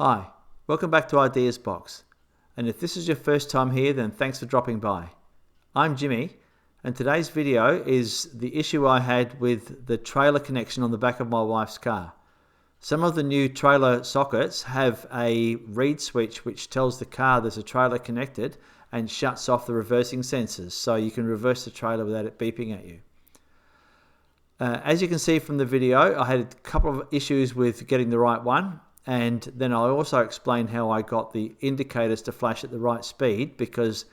Hi, welcome back to Ideas Box, and if this is your first time here, then thanks for dropping by. I'm Jimmy, and today's video is the issue I had with the trailer connection on the back of my wife's car. Some of the new trailer sockets have a reed switch which tells the car there's a trailer connected and shuts off the reversing sensors, so you can reverse the trailer without it beeping at you. As you can see from the video, I had a couple of issues with getting the right one. And then I also explained how I got the indicators to flash at the right speed, because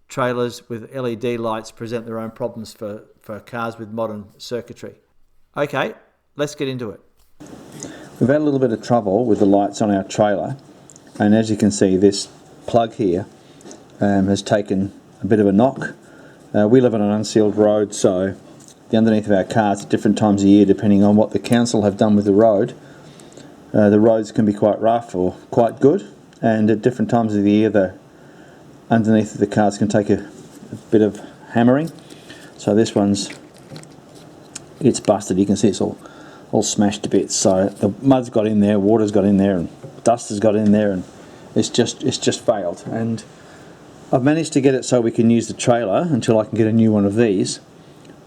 trailers with LED lights present their own problems for cars with modern circuitry. Okay, let's get into it. We've had a little bit of trouble with the lights on our trailer, and as you can see, this plug here has taken a bit of a knock. We live on an unsealed road, so the underneath of our cars at different times of year, depending on what the council have done with the road, the roads can be quite rough or quite good, and at different times of the year the underneath of the cars can take a bit of hammering. So this it's busted. You can see it's all smashed to bits. So the mud's got in there, water's got in there, and dust has got in there, and it's just failed. And I've managed to get it so we can use the trailer until I can get a new one of these.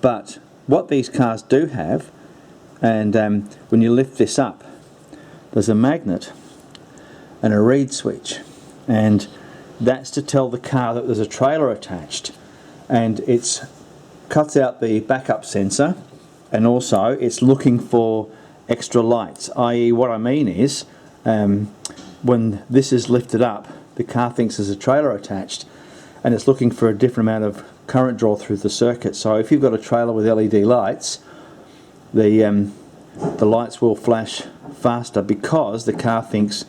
But what these cars do have, and when you lift this up, there's a magnet and a reed switch, and that's to tell the car that there's a trailer attached, and it cuts out the backup sensor, and also it's looking for extra lights, i.e. what I mean is when this is lifted up, the car thinks there's a trailer attached and it's looking for a different amount of current draw through the circuit. So if you've got a trailer with LED lights, the lights will flash faster because the car thinks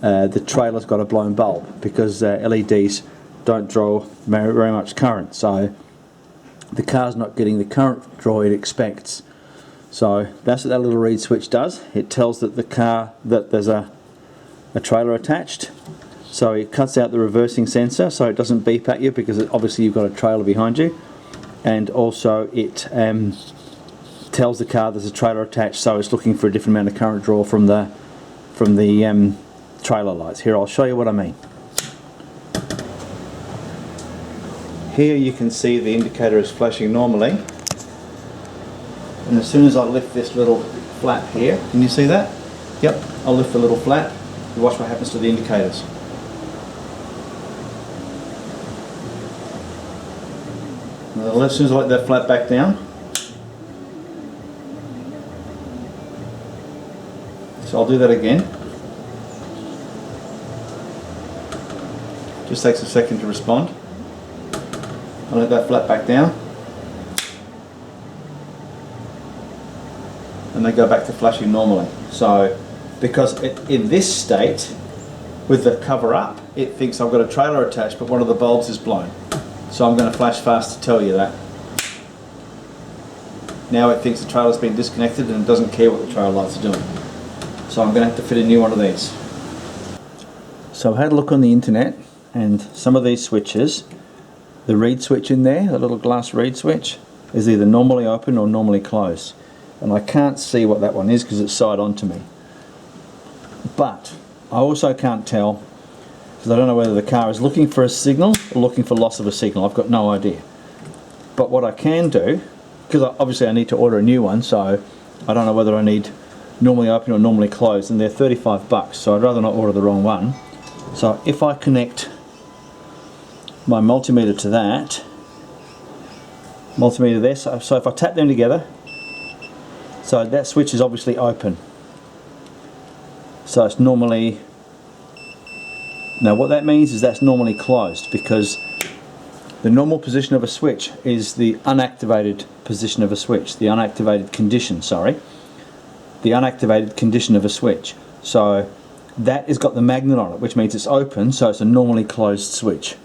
the trailer's got a blown bulb, because LEDs don't draw very much current, so the car's not getting the current draw it expects. So that's what that little reed switch does. It tells that the car that there's a trailer attached, so it cuts out the reversing sensor so it doesn't beep at you, because obviously you've got a trailer behind you, and also it tells the car there's a trailer attached, so it's looking for a different amount of current draw from the trailer lights. Here, I'll show you what I mean. Here you can see the indicator is flashing normally, and as soon as I lift this little flap here, can you see that? Yep, I'll lift the little flap, you watch what happens to the indicators. Now, as soon as I let that flap back down, so I'll do that again. Just takes a second to respond. I'll let that flap back down, and they go back to flashing normally. So because in this state, with the cover up, it thinks I've got a trailer attached, but one of the bulbs is blown. So I'm going to flash fast to tell you that. Now it thinks the trailer's been disconnected and it doesn't care what the trailer lights are doing. So I'm going to have to fit a new one of these. So I had a look on the internet, and some of these switches, the reed switch in there, the little glass reed switch, is either normally open or normally closed. And I can't see what that one is because it's side on to me. But I also can't tell, because I don't know whether the car is looking for a signal or looking for loss of a signal. I've got no idea. But what I can do, because obviously I need to order a new one, so I don't know whether I need normally open or normally closed, and they're $35, so I'd rather not order the wrong one. So if I connect my multimeter to that, multimeter there, so if I tap them together, so that switch is obviously open. So it's normally, now what that means is that's normally closed, because the normal position of a switch is the unactivated position of a switch, the unactivated condition, sorry. The unactivated condition of a switch. So that has got the magnet on it, which means it's open, so it's a normally closed switch.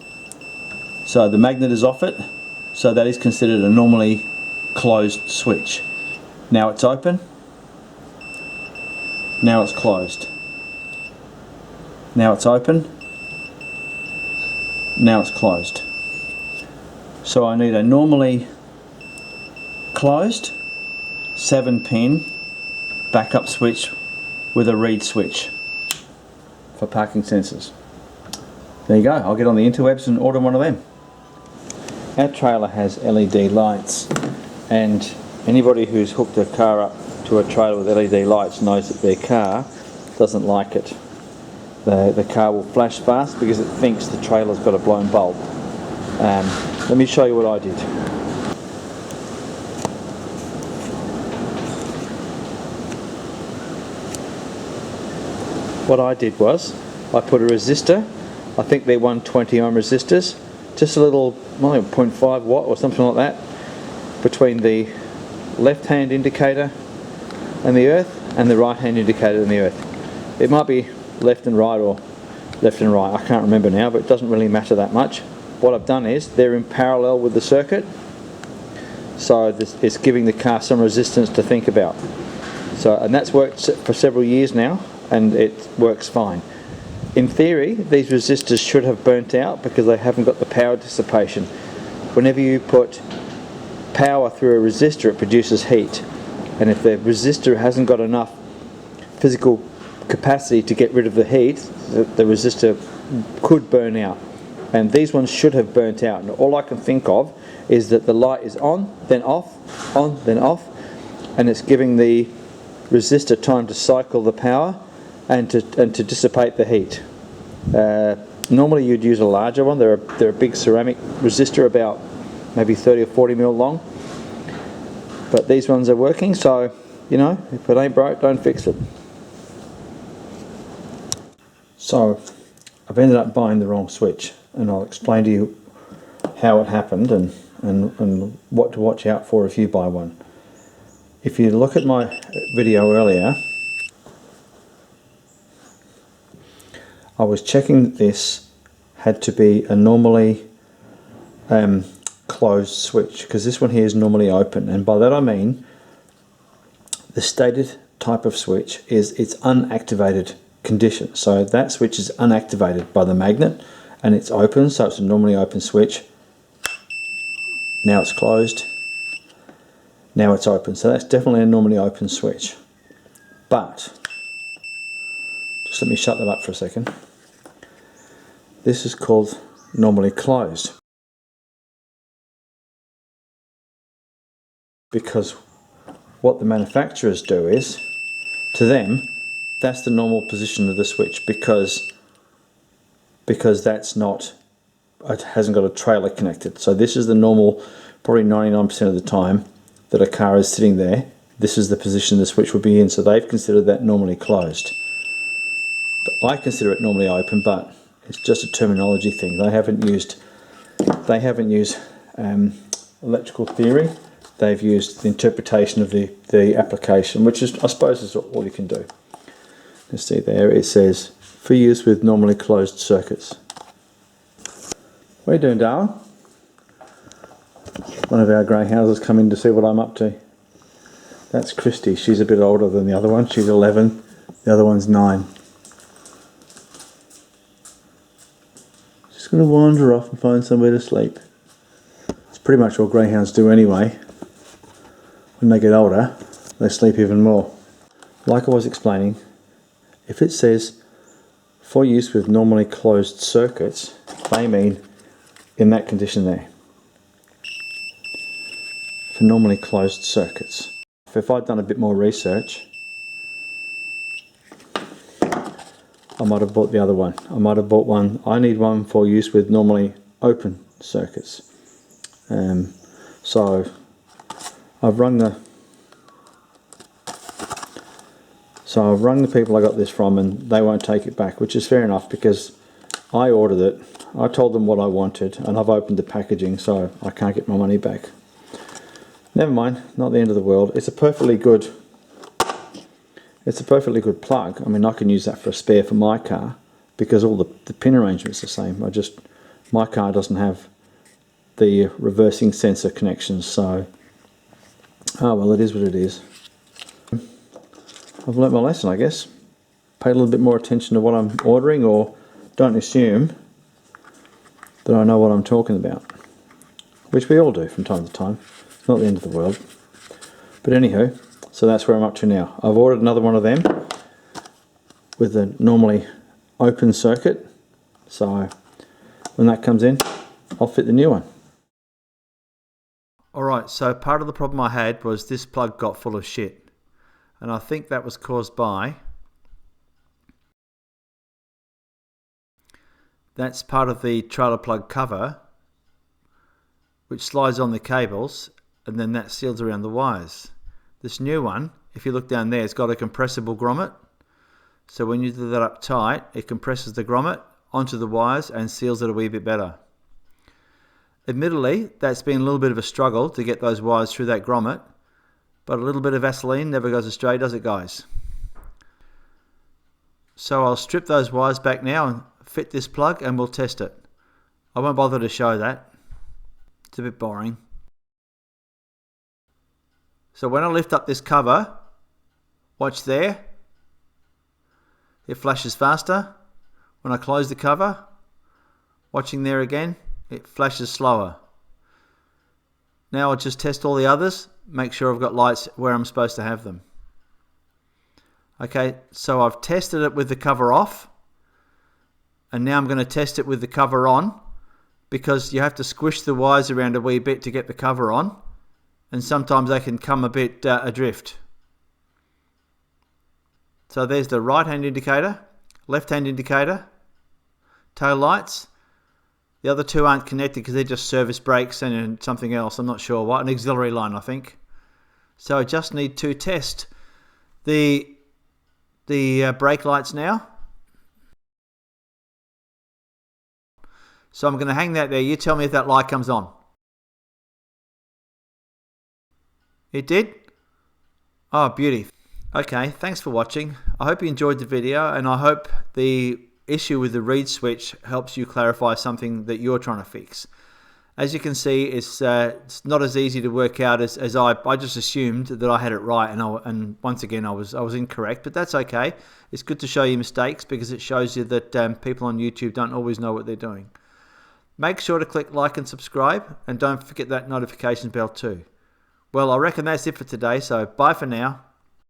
So the magnet is off it, so that is considered a normally closed switch. Now it's open, now it's closed. Now it's open, now it's closed. So I need a normally closed 7-pin backup switch with a reed switch. for parking sensors. There you go, I'll get on the interwebs and order one of them. Our trailer has LED lights, and anybody who's hooked their car up to a trailer with LED lights knows that their car doesn't like it. The car will flash fast because it thinks the trailer's got a blown bulb. Let me show you what I did. What I did was, I put a resistor, I think they're 120 ohm resistors, just a little 0.5 watt or something like that, between the left hand indicator and the earth and the right hand indicator and the earth. It might be left and right or left and right, I can't remember now, but it doesn't really matter that much. What I've done is, they're in parallel with the circuit, so it's giving the car some resistance to think about. And that's worked for several years now, and it works fine. In theory, these resistors should have burnt out because they haven't got the power dissipation. Whenever you put power through a resistor, it produces heat, and if the resistor hasn't got enough physical capacity to get rid of the heat, the resistor could burn out. And these ones should have burnt out, and all I can think of is that the light is on, then off, on, then off, and it's giving the resistor time to cycle the power and to dissipate the heat. Normally you'd use a larger one. They're a big ceramic resistor, about maybe 30 or 40 mil long, but these ones are working, so you know, if it ain't broke, don't fix it. So I've ended up buying the wrong switch, and I'll explain to you how it happened and what to watch out for if you buy one. If you look at my video earlier, I was checking that this had to be a normally closed switch, because this one here is normally open, and by that I mean the stated type of switch is its unactivated condition. So that switch is unactivated by the magnet and it's open, so it's a normally open switch. Now it's closed, now it's open, so that's definitely a normally open switch. But just let me shut that up for a second. This is called normally closed, because what the manufacturers do is, to them, that's the normal position of the switch, because that's not, it hasn't got a trailer connected. So this is the normal, probably 99% of the time that a car is sitting there, this is the position the switch would be in. So they've considered that normally closed. But I consider it normally open, but it's just a terminology thing. They haven't used electrical theory. They've used the interpretation of the application, which is, I suppose, is all you can do. You see there, it says, for use with normally closed circuits. What are you doing, darling? One of our greyhounds has come in to see what I'm up to. That's Christy. She's a bit older than the other one. She's 11. The other one's 9. She's going to wander off and find somewhere to sleep. It's pretty much what greyhounds do anyway. When they get older, they sleep even more. Like I was explaining, if it says for use with normally closed circuits, they mean in that condition there. For normally closed circuits. If I'd done a bit more research, I might have bought the other one. I might have bought one. I need one for use with normally open circuits. So I've rung the people I got this from, and they won't take it back, which is fair enough, because I ordered it. I told them what I wanted, and I've opened the packaging, so I can't get my money back. Never mind, not the end of the world. It's a perfectly good plug. I mean, I can use that for a spare for my car, because all the pin arrangement's the same. My car doesn't have the reversing sensor connections, so well, it is what it is. I've learnt my lesson, I guess. Pay a little bit more attention to what I'm ordering, or don't assume that I know what I'm talking about, which we all do from time to time. It's not the end of the world. But anywho, so that's where I'm up to now. I've ordered another one of them with a normally open circuit, so when that comes in, I'll fit the new one. Alright, so part of the problem I had was this plug got full of shit, and I think that was caused by, that's part of the trailer plug cover which slides on the cables, and then that seals around the wires. This new one, if you look down there, it's got a compressible grommet, so when you do that up tight, it compresses the grommet onto the wires and seals it a wee bit better. Admittedly, that's been a little bit of a struggle to get those wires through that grommet, but a little bit of Vaseline never goes astray, does it, guys? So I'll strip those wires back now and fit this plug, and we'll test it. I won't bother to show that. It's a bit boring. So when I lift up this cover, watch there, it flashes faster. When I close the cover, watching there again, it flashes slower. Now I'll just test all the others, make sure I've got lights where I'm supposed to have them. Okay, so I've tested it with the cover off, and now I'm going to test it with the cover on, because you have to squish the wires around a wee bit to get the cover on, and sometimes they can come a bit adrift. So there's the right hand indicator, left hand indicator, tail lights. The other two aren't connected because they're just service brakes and something else, I'm not sure what, an auxiliary line I think. So I just need to test the brake lights now. So I'm going to hang that there. You tell me if that light comes on. It did? Oh, beauty. Okay, thanks for watching. I hope you enjoyed the video, and I hope the issue with the reed switch helps you clarify something that you're trying to fix. As you can see, it's not as easy to work out as I just assumed that I had it right, and once again I was incorrect, but that's okay. It's good to show you mistakes because it shows you that people on YouTube don't always know what they're doing. Make sure to click like and subscribe, and don't forget that notification bell too. Well, I reckon that's it for today, so bye for now.